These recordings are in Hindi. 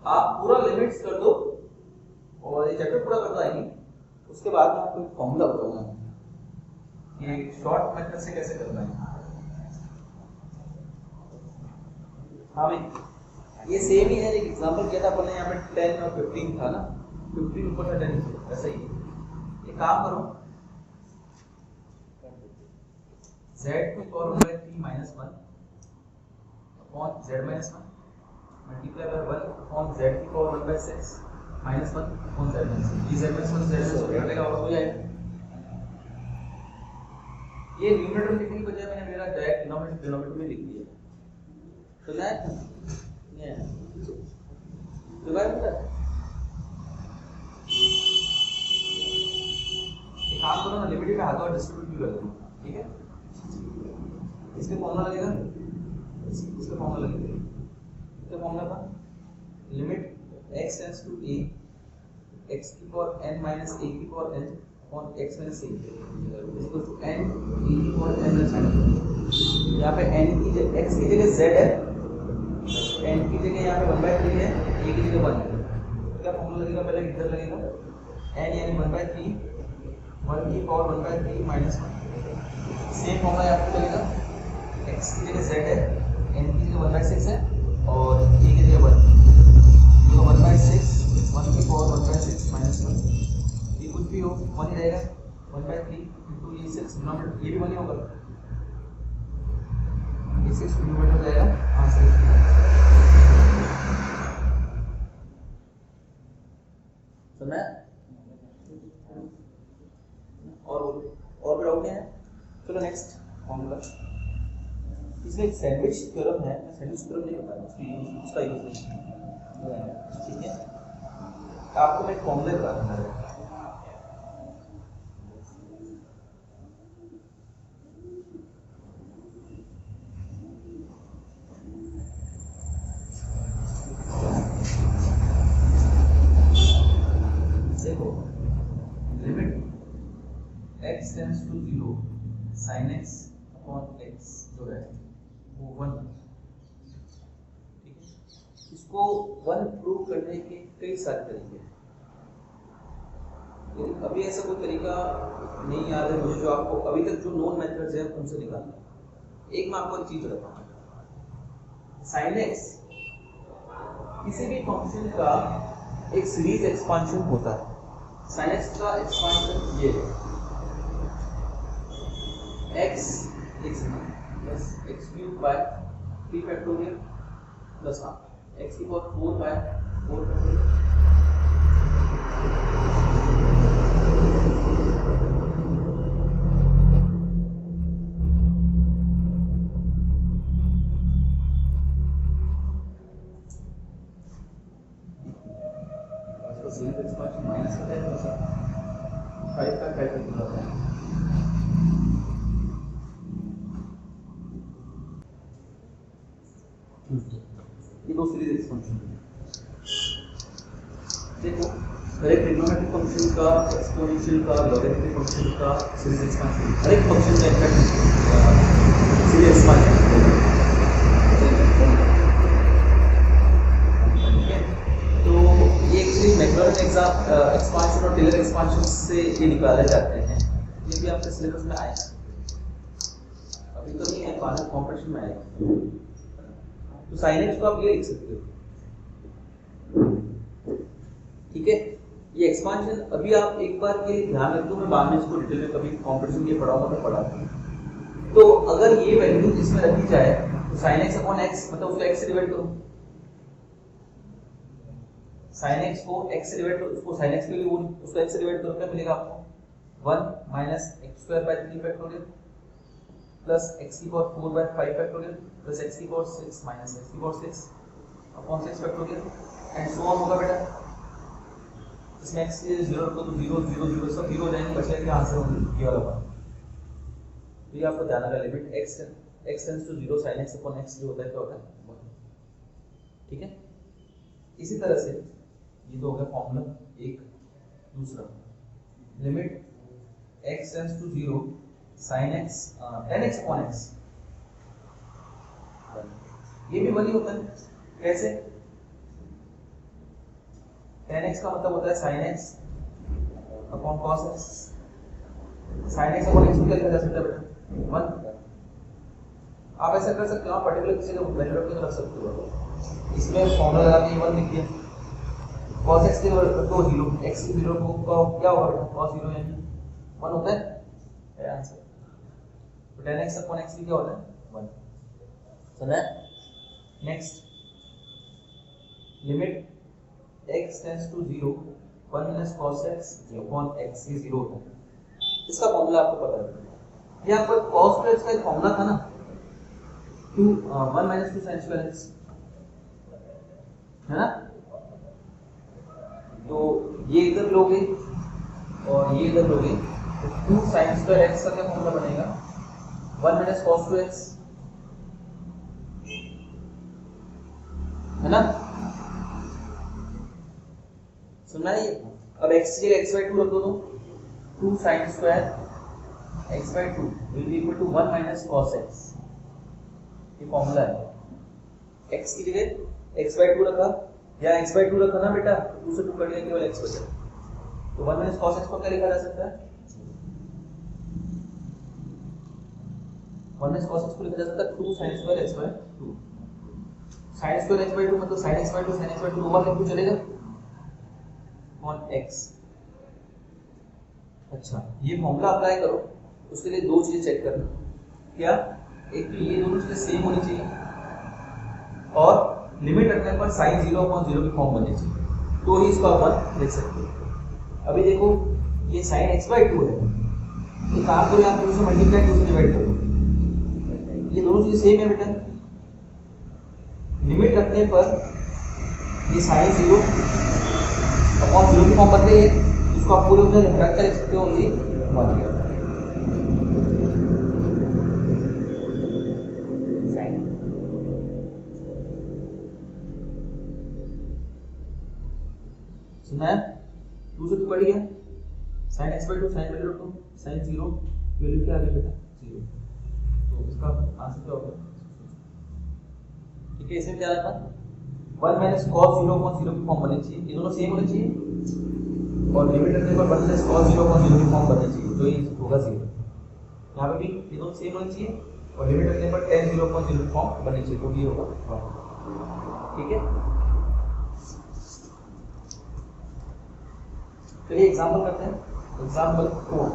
आप पूरा लिमिट्स कर दो और ये चैप्टर पूरा कर आएंगे, उसके बाद मैं आपको एक फॉर्मूला बताऊंगा कि शॉर्ट मेथड से कैसे करना है। हाँ भाई, ये सेम ही है, एक एग्जांपल किया था अपन ने, यहाँ पे 10 और 15 था ना, 15 ऊपर था 10 नीचे, ऐसा ही है। एक काम करो, z की power 1/3 - 1 upon z - 1 multiply by 1 upon z की पावर 1/6 - 1 अपॉन z - 1, ये z - 1 z कटेगा और हो जाएगा। ये न्यूमरेटर लिखने की बजाय मैंने मेरा डायरेक्ट डिनोमिनेटर में लिख दिया, तो ना ये तो बात है। एक काम करो ना, लिमिट का हाथ और डिस्ट्रीब्यूट भी कर दो, ठीक है। इसके फॉर्मूला लगेगा, इसका फॉर्मूला लगेगा, इसका फॉर्मूला था limit x tends to a x की पावर n माइनस a की power n upon x minus a equal to n e की पावर n माइनस n। यहाँ पे n की जगह x की जगह z है, n की जगह यहाँ पे 1/3 है, a की जगह 1 है। क्या फॉर्मूला लगेगा, पहले इधर लगेगा n यानी 1/3 1 की पावर 1/3 माइनस 1। सेम फॉर्मूला यहाँ पे लगेगा, x की जगह z है, n की जगह 1/6 है और a की जगह 1, तो 1/6 1 की पावर 1/6 माइनस 1, ये कुछ भी हो 1 ही रहेगा, 1/3 इंटू ये 6 डिनोमिनेटर, ये भी 1 ही होगा, ये 6 डिनोमिनेटर हो जाएगा आंसर। सुना है और भी डाउट है? चलो नेक्स्ट फॉर्मूला, इसमें एक सैंडविच थ्योरम है, मैं सैंडविच थ्योरम नहीं बता रहा, उसका यूज नहीं, ठीक है। आपको मैं फॉर्मूला बता दूंगा, देखो limit x tends to 0 sin x upon x जो है वो 1, ठीक है। इसको 1 प्रूव करने के कई सारे तरीके हैं, लेकिन अभी ऐसा कोई तरीका नहीं याद है मुझे जो आपको अभी तक जो नोन मेथड्स हैं उनसे निकालना। एक मैं आपको एक चीज बताऊंगा, sin x किसी भी फंक्शन का एक सीरीज एक्सपांशन होता है। sin x का एक्सपांशन ये है, x plus x cube by 3 factorial plus x की power 4 by 4 factorial series expansion minus होता है प्लस 5 का फैक्टोरियल होता है। ये दो सीरीज एक्सपांशन देखो, हर एक ट्रिग्नोमेट्रिक फंक्शन का, एक्सपोनेंशियल का, लॉगरिथमिक फंक्शन का सीरीज एक्सपांशन, हर एक फंक्शन का इनफैक्ट सीरीज एक्सपांशन, ठीक है। तो ये एक्चुअली मैक्लॉरिन एक्सपांशन और टेलर एक्सपांशन से ये निकाले जाते हैं, ये भी आपके सिलेबस में आएगा, अभी तो नहीं है, बाद में कॉम्पिटिशन में आएगा। तो sin x को आप ये लिख सकते हो, ठीक है। ये एक्सपांशन अभी आप एक बार के लिए ध्यान रख दो, मैं बाद में इसको डिटेल में कभी कॉम्पिटिशन के पढ़ाऊंगा तो पढ़ाऊंगा। तो अगर ये वैल्यू इसमें रखी जाए तो sin x अपॉन x मतलब उसको x से डिवाइड करो, sin x को x से डिवाइड करो, उसको sin x के लिए उसको x से डिवाइड करो, क्या मिलेगा आपको 1 minus x² by 3 factorial plus x की power 4 by 5 factorial plus x की पावर 6 माइनस x की power 6 upon 6 factorial and so on होगा बेटा। इसमें x की 0 रखो तो 0 0 0 सब 0 हो जाएंगे, बचेगा क्या आंसर होगा ये वाला पार्ट। तो ये आपको ध्यान रखना, limit x tends to 0 sin x upon x जो होता है क्या होता है 1, ठीक है। इसी तरह से ये तो हो गया फॉर्मूला एक। दूसरा limit x tends to 0 sin x tan x upon x, ये भी 1 ही होता है। कैसे? tan x का मतलब होता है sin x upon cos x। sin x upon x क्या लिखा जा सकता है बेटा 1। आप ऐसा कर सकते हो, आप पर्टिकुलर किसी का वैल्यू रख के रख सकते हो। इसमें फॉर्मूला लगा के 1 लिख दिया, cos x के तो 0, x की 0 को क्या होगा बेटा cos 0 यानी 1 होता है आंसर। तो tan x अपॉन x क्या होता है 1। समझा? Next limit x tends to 0 1 minus cos x upon x ये 0 होता है। इसका फॉर्मूला आपको पता है, ये आपको cos x का एक फॉर्मूला था ना 1 minus 2 sin square x है ना। तो ये इधर लोगे और ये इधर लोगे तो 2 sin square x का क्या फॉर्मूला बनेगा 1 minus cos 2x है ना। सुनना है ये। अब x की जगह x/2 रख दो तो 2 sin square x/2 will be equal to 1 minus cos x। ये फॉर्मूला है। x की जगह x/2 रखा या x/2 रखा ना बेटा, 2 से 2 कट गया, केवल x बचा। तो 1 minus cos x को क्या लिखा जा सकता है 1 minus cos x को लिखा जा सकता है 2 sin square x/2। sin square x/2 मतलब sin x/2 sin x/2 over लिख चलेगा on x। अच्छा ये फॉर्मूला अप्लाई करो, उसके लिए दो चीजें चेक करना। क्या? एक तो ये दोनों चीजें सेम होनी चाहिए और लिमिट रखने पर sin 0/0 की फॉर्म बननी चाहिए, तो ही इसका 1 लिख सकते हो। अभी देखो ये sin x/2 है, तो काम करो आप इसे मल्टीप्लाई 2 से डिवाइड करो, ये दोनों चीजें सेम है बेटा। लिमिट रखने पर ये sin 0/0 की फॉर्म बन गई है, इसको आप पूरे उधर रख कर लिख सकते हो ये 1 गया sin। सुना है 2 से 2 कट गया, sin x/2 sin वैल्यू रखो, sin 0 वैल्यू क्या आ गई बेटा 0। तो इसका आंसर क्या होगा? ठीक है, इसमें क्या आता 1 minus cos 0/0 की फॉर्म बननी चाहिए, ये दोनों सेम होने चाहिए और लिमिट रखने पर 1 minus cos 0/0 की फॉर्म बननी चाहिए, तो ये होगा 0। यहाँ पे भी ये दोनों सेम होने चाहिए और लिमिट रखने पर tan 0/0 की फॉर्म बननी चाहिए, तो ये होगा 1। ठीक है, चलिए एग्जांपल करते हैं। Example 4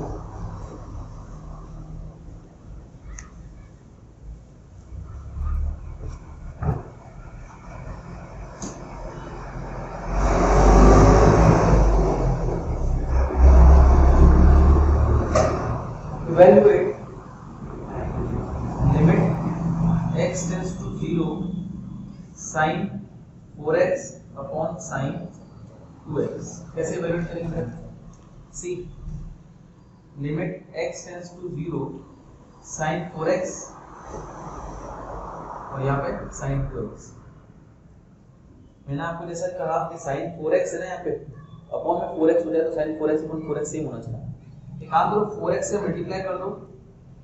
evaluate limit x tends to 0 sin 4x upon sin 2x। कैसे evaluate करेंगे? सी limit x tends to 0 sin 4x और यहाँ पे sin 2x। मैंने आपको जैसा कहा कि sin 4x है ना, यहाँ पे अपॉन में 4x हो जाए तो sin 4x upon 4x same होना चाहिए। एक काम करो 4x से मल्टीप्लाई कर दो,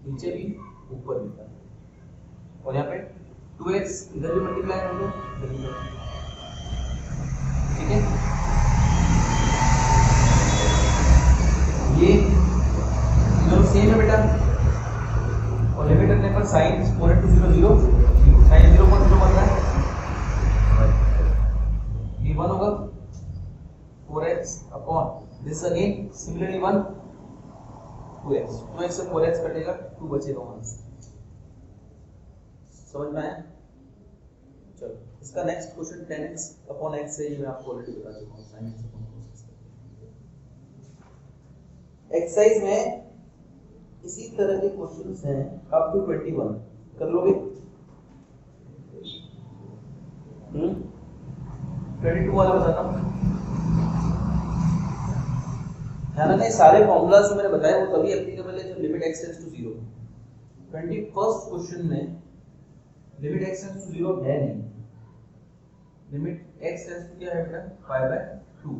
नीचे भी ऊपर भी, और यहाँ पे 2x इधर भी मल्टीप्लाई कर दो, ठीक है। ये दोनों सेम है बेटा और लिमिट रखने पर sin 4 * 0 0 sin 0/0 बन रहा है, ये 1 होगा 4x upon this again similarly 1 2x से 4x कटेगा, 2 बचेगा 1। समझ में आया? चलो इसका next question 10x upon x है, ये मैं आपको ऑलरेडी बता चुका हूं। sin x upon cos x exercise में इसी तरह के क्वेश्चंस हैं अप टू 21 कर लोगे। 22 वाला बताता हूं। ध्यान रखना सारे फॉर्मूलाज जो मैंने बताए वो तभी एप्लीकेबल है जब limit x tends to 0। 21st question में लिमिट x टेंड्स टू 0 है नहीं, लिमिट x टेंड्स टू क्या है बेटा 5/2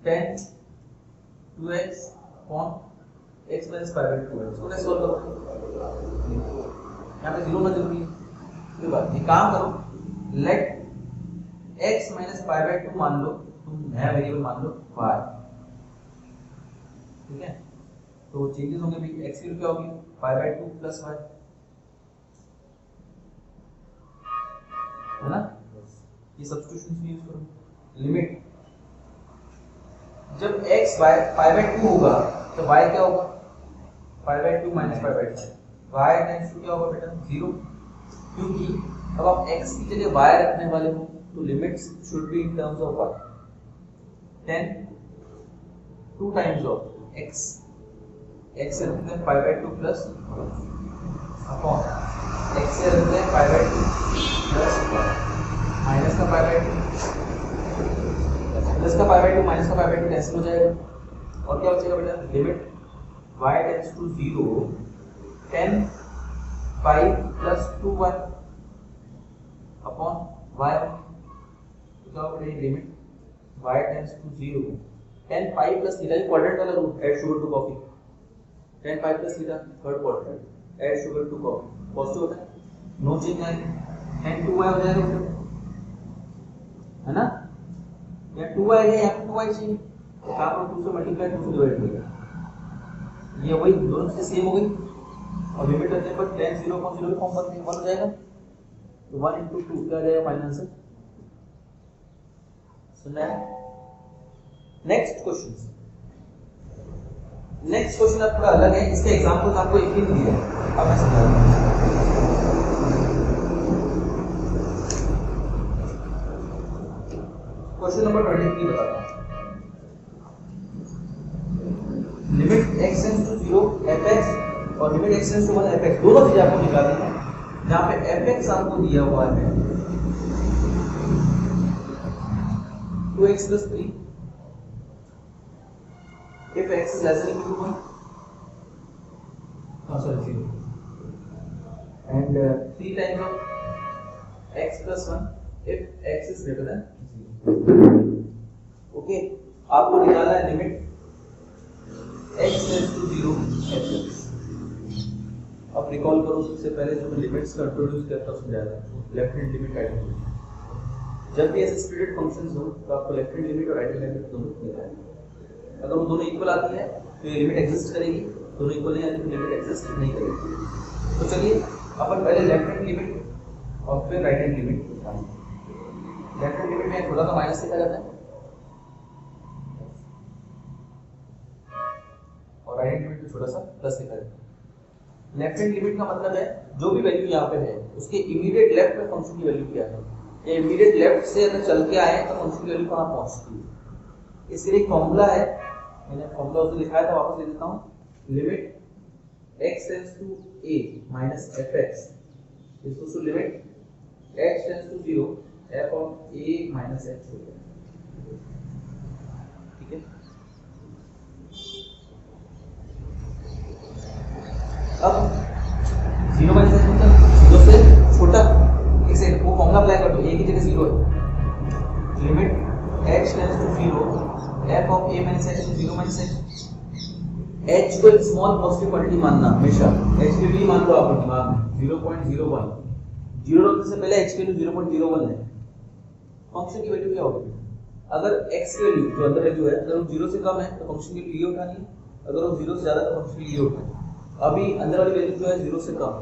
10 2x अपॉन x minus 5/2 है। इसको कैसे सॉल्व करोगे? यहाँ पे 0 ना जरूरी है, कोई बात नहीं। काम करो let x minus pi by 2 मान लो, तुम नया वेरिएबल मान लो y, ठीक है। तो चेंजेस होंगे भी, x की क्या होगी पाई बाय 2 प्लस y, है ना। ये सब्स्टिट्यूशन यूज करो। लिमिट जब x पाई बाय 2 होगा तो y क्या होगा, पाई by 2 minus pi by 2, y times 2 क्या होगा बेटा 0, क्योंकि अब आप x की जगह y रखने वाले हो तो limits should be in terms of y। 10 2 times of x, x से रखते हैं पाई बाय 2 प्लस अपॉन x से रखते हैं पाई बाय 2 प्लस माइनस का पाई बाय 2 प्लस का पाई बाय 2 माइनस का पाई बाय 2 कैंसिल हो जाएगा, और क्या बचेगा बेटा limit y tends to 0 10 pi plus 2y upon y, तो क्या होगा ये limit y tends to 0 10 pi plus theta, ये क्वाड्रेंट वाला rule, add sugar to coffee, 10 pi plus theta third quadrant, add sugar to coffee positive होता है, नो चेंज आएगा, 10 2y हो जाएगा बेटा, है ना। या 2y है या 2y चाहिए तो क्या करो 2 से मल्टीप्लाई 2 से डिवाइड कर दो, ये वही दोनों से सेम हो गई, और लिमिट रखने पर 10 0.0 फॉर्म बन गई, 1 हो जाएगा, तो 1 into 2 क्या आ जाएगा फाइनल आंसर, सुनना है। नेक्स्ट क्वेश्चन, नेक्स्ट क्वेश्चन अब थोड़ा अलग है, इसके एग्जांपल्स आपको एक ही दिए हैं, अब मैं समझा दूं। क्वेश्चन नंबर 23 बताता हूं। Limit x tends to 0 fx और limit x tends to 1 fx, दोनों चीजें आपको निकालनी है। जहां पे fx आपको दिया हुआ है 2x plus 3 if x is less than equal to 1, sorry 0, and 3 times of x plus 1 if x is greater than 0. Okay, आपको निकालना है limit x tends to 0 fx। अब रिकॉल करो, सबसे पहले जो लिमिट्स का इंट्रोड्यूस किया था समझाया था, left hand limit right hand limit. जब भी ऐसे स्प्लिटेड फंक्शंस हो तो आपको लेफ्ट हैंड लिमिट और राइट हैंड लिमिट दोनों मिलता है। अगर वो दोनों इक्वल आती है तो ये लिमिट एग्जिस्ट करेगी, दोनों इक्वल नहीं आती तो लिमिट एग्जिस्ट नहीं करेगी। तो चलिए अपन पहले लेफ्ट हैंड लिमिट और फिर राइट हैंड लिमिट निकालेंगे। लेफ्ट हैंड लिमिट में थोड़ा सा माइनस लिखा जाता है और राइट हैंड लिमिट में थोड़ा सा प्लस लिखा जाता है। लेफ्ट हैंड लिमिट का मतलब है जो भी वैल्यू यहाँ पे है उसके इमीडिएट लेफ्ट में फंक्शन की वैल्यू क्या है, या इमीडिएट लेफ्ट से अगर चल के आए तो फंक्शन की वैल्यू कहाँ पहुंचती है। इसके लिए एक फॉर्मूला है, मैंने फॉर्मूला उसको दिखाया था, वापस ले देता हूँ। Limit x tends to a minus fx is to limit x tends to 0 f of a minus x हो गया, ठीक है। अब 0 माइनस x मतलब 0 से छोटा, एक से वो फॉर्मूला अप्लाई कर दो, a की जगह 0 है, limit x tends to 0 f of a minus x to 0 minus x। h को एक स्मॉल पॉजिटिव क्वांटिटी मानना हमेशा, h की वैल्यू मान लो आप दिमाग में 0.01, 0 रखने से पहले h की वैल्यू 0.01 है। फंक्शन की वैल्यू क्या होगी, अगर x की वैल्यू जो अंदर वैल्यू है अगर वो 0 से कम है तो फंक्शन की वैल्यू ये उठानी है, अगर वो 0 से ज्यादा तो फंक्शन की वैल्यू उठानी है। अभी अंदर वाली वैल्यू जो है 0 से कम,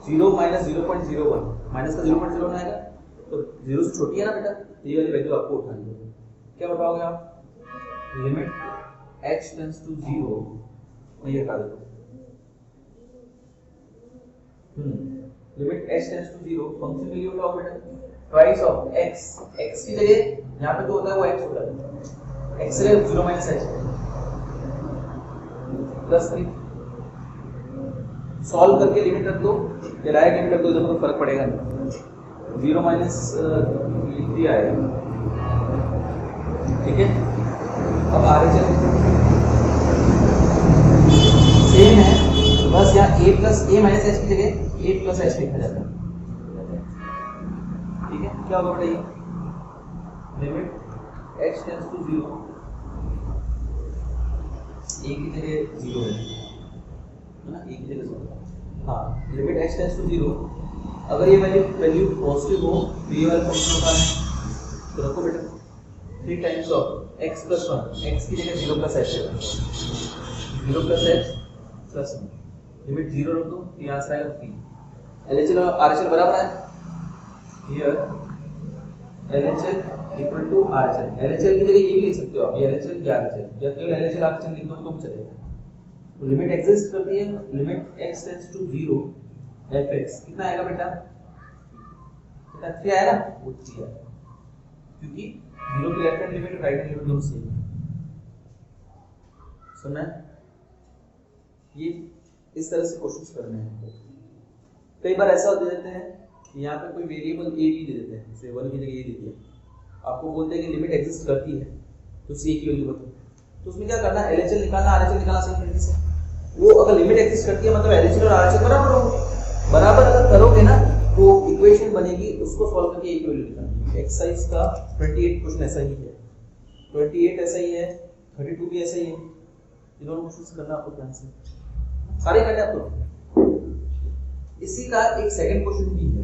0 माइनस 0.01, माइनस का 0.01 आएगा तो 0 से छोटी है ना बेटा, ये वाली वैल्यू आपको उठानी है। क्या बताओगे आप, लिमिट h टेंड्स टू 0, मैं ये हटा देता हूँ, limit h tends to 0 function value उठाओ बेटा, ट्वाइस ऑफ x, x की जगह यहाँ पे तो होता है वो x होता है, x से 0 माइनस h प्लस 3, सॉल्व करके लिमिट रख दो या डायरेक्ट लिमिट रख दो, तो फर्क पड़ेगा नहीं, 0 माइनस 3 आएगा, ठीक है। अब आगे चलते सेम है, बस यहाँ a plus a minus h की जगह a प्लस h लिखा जाता है, ठीक है। क्या होगा बताइए, limit h tends to 0, a की जगह 0 है ना, a की जगह 0, हाँ, लिमिट h टेंड्स टू 0, अगर ये वैल्यू पॉजिटिव हो तो ये वाला फंक्शन होता है तो रखो बेटा 3 times of x plus 1, x की जगह 0 प्लस h है, 0 प्लस h प्लस 1, लिमिट 0 रख दो, यहाँ से आएगा 3, LHL और RHL बराबर है, here LHL equal to RHL, LHL की जगह ये भी लिख सकते हो आप, ये LHL या RHL, या केवल LHL RHL लिख दो तो भी चलेगा। तो लिमिट एग्जिस्ट करती है, limit x tends to 0 fx कितना आएगा बेटा, कितना 3 आया ना, वो 3 आया, क्योंकि 0 की लेफ्ट हैंड लिमिट और राइट हैंड लिमिट दोनों सेम है। सुनना है, ये इस तरह से क्वेश्चंस करने हैं। कई बार ऐसा दे देते हैं कि यहाँ पे कोई वेरिएबल a भी दे देते हैं, जैसे 1 की जगह a दे दिया, आपको बोलते हैं कि लिमिट एग्जिस्ट करती है तो c की वैल्यू बताओ, तो उसमें क्या करना है, LHL निकालना, RHL निकालना सेम तरीके से। वो अगर लिमिट एग्जिस्ट करती है मतलब LHL और RHL बराबर होंगे, बराबर अगर करोगे ना तो इक्वेशन बनेगी, उसको सॉल्व करके एक वैल्यू निकालनी है। एक्सरसाइज का 28 क्वेश्चन ऐसा ही है, 28 ऐसा ही है, 32 भी ऐसा ही है, ये दोनों क्वेश्चंस करना आपको ध्यान से, सारे करने आपको। इसी का एक सेकंड क्वेश्चन भी है,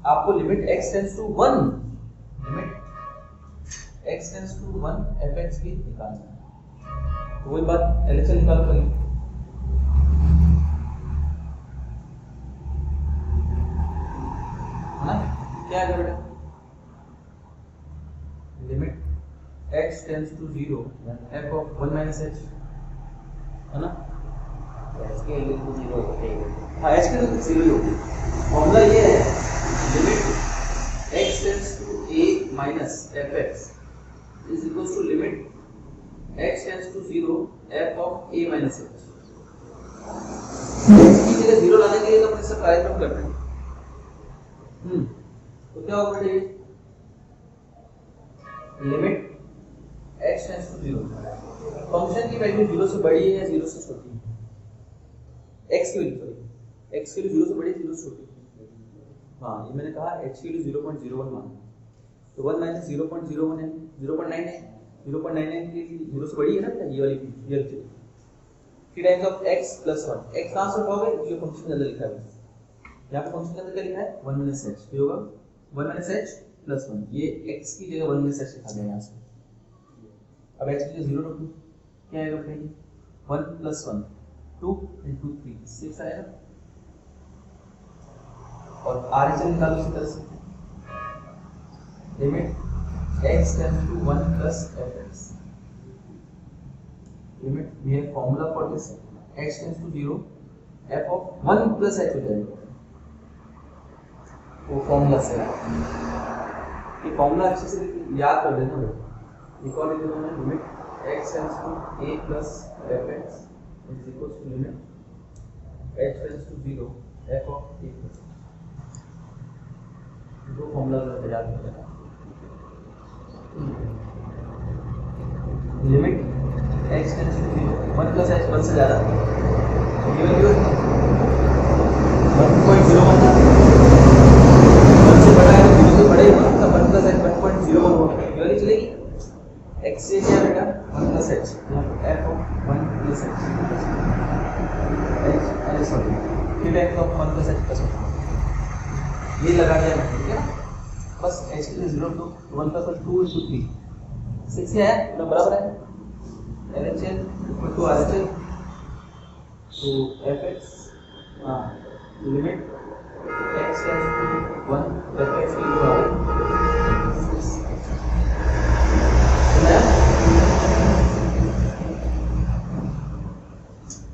आपको limit x tends to 1, limit x tends to 1 fx की निकालना है। तो वही बात LHL निकालो पहले, है ना, क्या है बेटा, limit x tends to 0 f of 1 minus h, है ना, h की वैल्यू तो 0 होती है। हाँ h की वैल्यू 0 होगी। फॉर्मूला ये है, limit x tends to a minus fx is equals to limit x tends to 0 f of a minus h। इसकी जगह 0 लाने के लिए तो अपन इसका कार्यक्रम करते हैं। तो क्या होगा बेटा, ये limit x tends to 0, function की वैल्यू 0 से बड़ी है या 0 से छोटी है, x की वैल्यू सॉरी, x की वैल्यू 0 से बड़ी है 0 से छोटी है। हाँ ये मैंने कहा h की वैल्यू 0.01 माना, तो 1 माइनस 0.01 है, 0.99 0.99 की 0 से बड़ी है ना, ये वाली ये चीज। 3 times of x plus 1, x कहां से उठाओगे, जो फंक्शन के अंदर लिखा है, यहां पे फंक्शन के अंदर क्या लिखा है 1 माइनस h, ये होगा 1 माइनस h प्लस 1, ये x की जगह 1 माइनस h लिखा गया यहां से। अब h की जगह 0 रख दो, क्या आएगा बेटा, ये 1 प्लस 1 2 into 3 6 आएगा, और RHL निकालो इसी तरह से, limit x tends to 1 plus fx, limit we have formula for this, x tends to 0 f of 1 plus h हो जाएगा, वो फॉर्मूला से ये फॉर्मूला अच्छे से याद कर लेना बेटा, रिकॉर्ड लिख लेना, limit x tends to a plus fx is equals to limit h tends to 0 f of a plus h, दो फॉर्मूला याद कर लेना। Limit x tends to 0 1 plus h 1 से ज्यादा, ये वैल्यू 1.01 था, 1 से बड़ा है तो 0 से बड़ा ही होगा, तब 1 प्लस h 1.01 होगा, ये वाली चलेगी। x से क्या बेटा 1 plus h, f of 1 plus h अरे सॉरी ये type of 1 plus h plus 1 ये लगा दिया, ठीक है ना, बस h के लिए 0 तो 1 प्लस 2 into 3 6 है ना, बराबर है LHL इक्वल टू RHL, तो fx limit x tends to 1 fx की वैल्यू आ गई 6।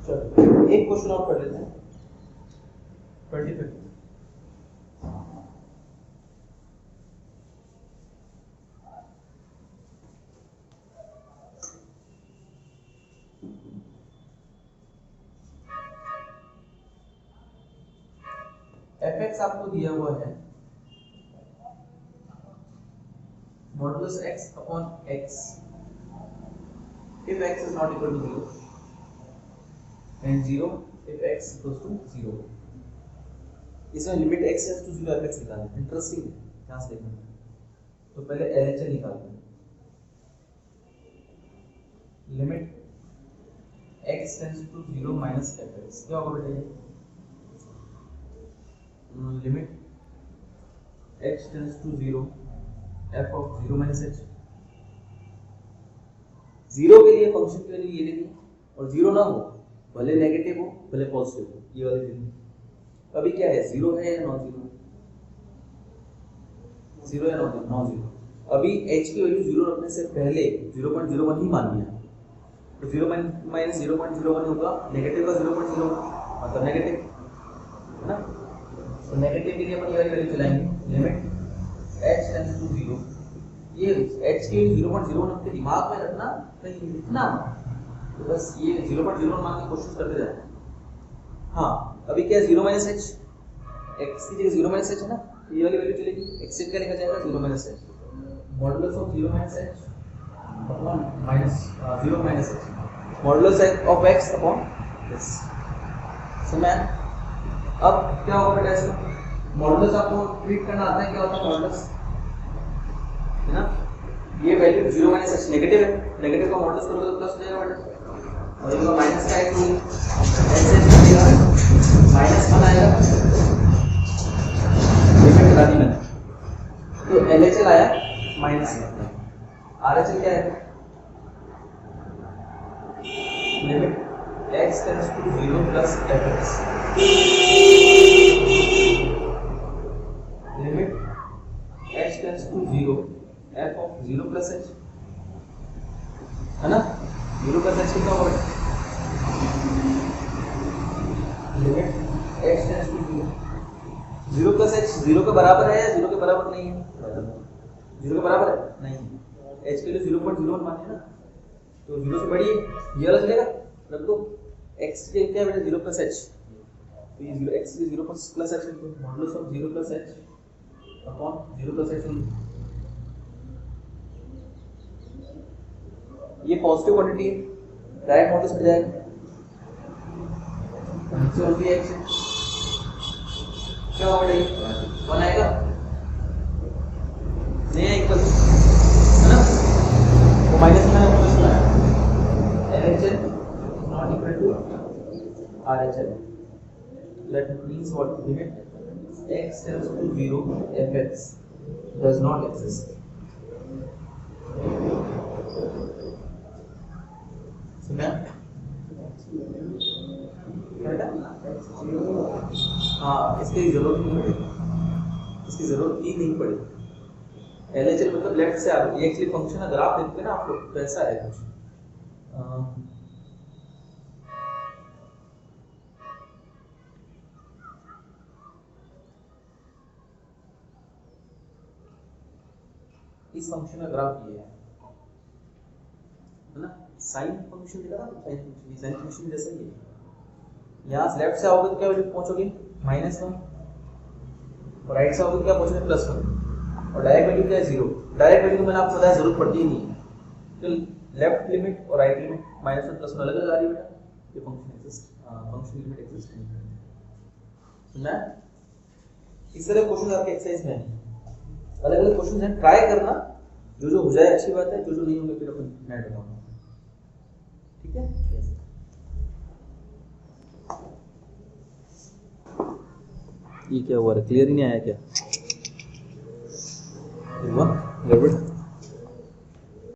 चलो एक क्वेश्चन और पढ़ लेते हैं 25। fx आपको दिया हुआ है modulus x upon x if x is not equal to 0 and 0 if x equals to 0। इसमें limit x tends to 0 fx निकालना है, इंटरेस्टिंग है, ध्यान से देखना। तो पहले LHL निकालते हैं, limit x tends to 0 minus fx क्या होगा बेटा, ये limit x tends to 0 f of 0 minus h. 0 के लिए फंक्शन की वैल्यू ये लेनी और 0 ना हो, भले नेगेटिव हो भले पॉजिटिव हो, ये वाली लेनी। अभी क्या है, 0 है या नॉन जीरो? 0 या नॉन जीरो। अभी h की वैल्यू 0 रखने से पहले 0.01 ही मान लिया, तो 0 माइनस 0.01 होगा, नेगेटिव का 0.01 मतलब नेगेटिव है ना। तो नेगेटिव के लिए अपन ये वाली वैल्यू चलाएंगे, लिमिट h टेंड्स टू 0। ये h की 0.01 अपने दिमाग में रखना, कहीं लिखना, तो बस ये 0.01 मान की कोशिश करते रहना। हाँ, अभी क्या है, 0 माइनस एच, x की जगह 0 माइनस एच है ना, ये वाली वैल्यू चलेगी, x से क्या लिखा जाएगा, 0 minus H, modulus of 0 minus H upon minus 0 minus H, modulus of x upon this. So man अब क्या होगा बेटा, इसका मॉडुलस आपको ट्रीट करना आता है, क्या होता है मॉडुलस, है ना। ये वैल्यू 0 माइनस एच नेगेटिव है, नेगेटिव का मॉडुलस करोगे तो प्लस हो जाएगा बेटा, और इसका माइनस का है तो एच से माइनस 1 आएगा, लिमिट लगा दी मैंने, तो LHL आया माइनस में, RHL क्या है, limit x tends to 0 plus fx, limit h tends to 0 f of 0 plus h, है ना। 0 प्लस h कितना होगा, limit h tends to 0, 0 plus h 0 के बराबर है या 0 के बराबर नहीं है, 0 के बराबर है नहीं, h के लिए 0.01 मान है ना, तो 0 से बड़ी है, ये वाला चलेगा, रख दो। x के क्या है बेटा, 0 प्लस h, तो ये 0 x के 0 प्लस h तो modulus of 0 plus h upon 0 plus h, ये पॉजिटिव क्वांटिटी है, डायरेक्ट मॉडुलस हट जाएगा, नीचे ओनली x है, क्या होगा ये 1 आएगा, नहीं है इक्वल, है ना, तो माइनस में प्लस में आया, LHL not equal to RHL, that means what, limit x tends to 0 fx does not exist, so मैं हाँ, इसकी जरूरत नहीं पड़ी, इसकी जरूरत ही नहीं पड़ी। LHL मतलब लेफ्ट से आ रही है, ये एक्चुअली फंक्शन अगर आप देखते हैं ना आप लोग, तो ऐसा है कुछ, इस फंक्शन का ग्राफ ये है ना, साइन फंक्शन दिखा था, साइन फंक्शन जैसा ही है, यहाँ से लेफ्ट से आओगे तो क्या वैल्यू पहुंचोगे, -1, और राइट से आओगे तो क्या पहुंचोगे, +1, और डायरेक्ट वैल्यू क्या है, 0। डायरेक्ट वैल्यू तो मैंने आपको बताया जरूरत पड़ती ही नहीं है, तो लेफ्ट लिमिट और राइट लिमिट -1 +1 अलग अलग आ रही है बेटा, ये फंक्शन लिमिट एग्जिस्ट नहीं करती। तो मैं इस तरह क्वेश्चन आपके एक्सरसाइज में है, अलग अलग क्वेश्चन हैं, ट्राई करना, जो हो जाए अच्छी बात है, जो नहीं होंगे फिर अपन मैं बताऊंगा, ठीक है। ये क्या हुआ, क्लियर ही नहीं आया क्या, हुआ गड़बड़।